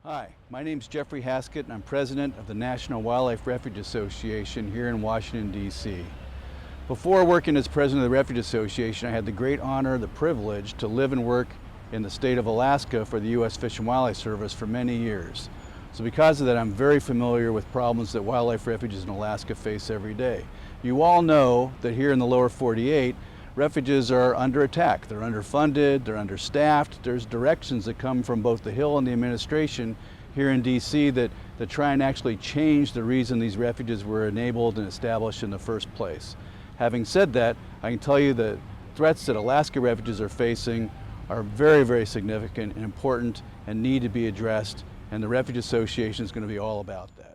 Hi, my name is Geoff Haskett and I'm president of the National Wildlife Refuge Association here in Washington, D.C. Before working as president of the Refuge Association, I had the great honor, the privilege to live and work in the state of Alaska for the U.S. Fish and Wildlife Service for many years. So because of that, I'm very familiar with problems that wildlife refuges in Alaska face every day. You all know that here in the lower 48, refuges are under attack. They're underfunded, they're understaffed. There's directions that come from both the Hill and the administration here in DC that try and actually change the reason these refuges were enabled and established in the first place. Having said that, I can tell you the threats that Alaska refuges are facing are very, very significant and important and need to be addressed, and the Refuge Association is going to be all about that.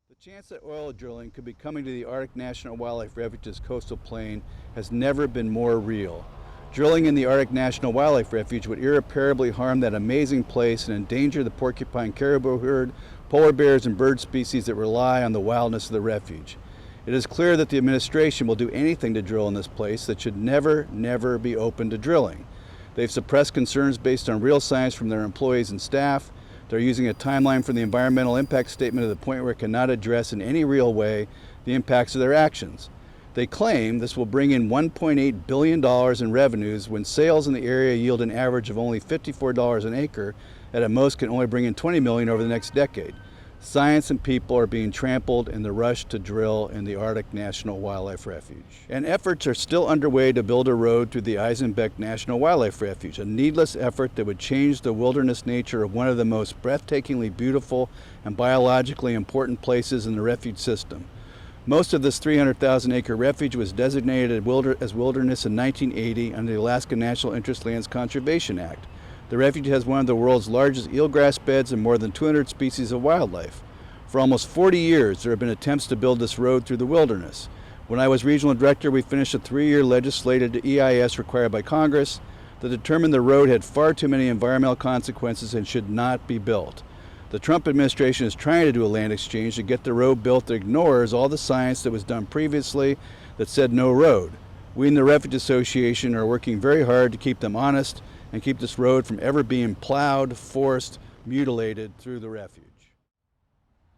The chance that oil drilling could be coming to the Arctic National Wildlife Refuge's coastal plain has never been more real. Drilling in the Arctic National Wildlife Refuge would irreparably harm that amazing place and endanger the porcupine caribou herd, polar bears, and bird species that rely on the wildness of the refuge. It is clear that the administration will do anything to drill in this place that should never be open to drilling. They've suppressed concerns based on real science from their employees and staff. They're using a timeline from the environmental impact statement to the point where it cannot address in any real way the impacts of their actions. They claim this will bring in $1.8 billion in revenues when sales in the area yield an average of only $54 an acre, and at most can only bring in $20 million over the next decade. Science and people are being trampled in the rush to drill in the Arctic National Wildlife Refuge. And efforts are still underway to build a road through the Eisenbeck National Wildlife Refuge, a needless effort that would change the wilderness nature of one of the most breathtakingly beautiful and biologically important places in the refuge system. Most of this 300,000 acre refuge was designated as wilderness in 1980 under the Alaska National Interest Lands Conservation Act. The refuge has one of the world's largest eelgrass beds and more than 200 species of wildlife. For almost 40 years, there have been attempts to build this road through the wilderness. When I was regional director, we finished a 3-year legislated EIS required by Congress that determined the road had far too many environmental consequences and should not be built. The Trump administration is trying to do a land exchange to get the road built that ignores all the science that was done previously that said no road. We in the Refuge Association are working very hard to keep them honest and keep this road from ever being plowed, forced, mutilated through the refuge.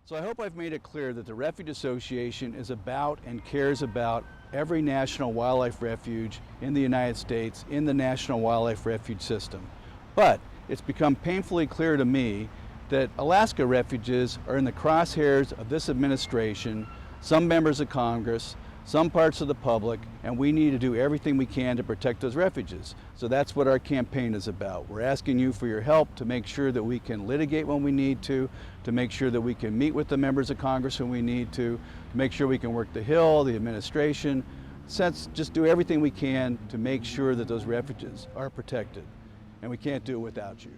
So I hope I've made it clear that the Refuge Association is about and cares about every national wildlife refuge in the United States, in the National Wildlife Refuge system. But it's become painfully clear to me that Alaska refuges are in the crosshairs of this administration, some members of Congress, some parts of the public, and we need to do everything we can to protect those refuges. So that's what our campaign is about. We're asking you for your help to make sure that we can litigate when we need to make sure that we can meet with the members of Congress when we need to make sure we can work the Hill, the administration, just do everything we can to make sure that those refuges are protected. And we can't do it without you.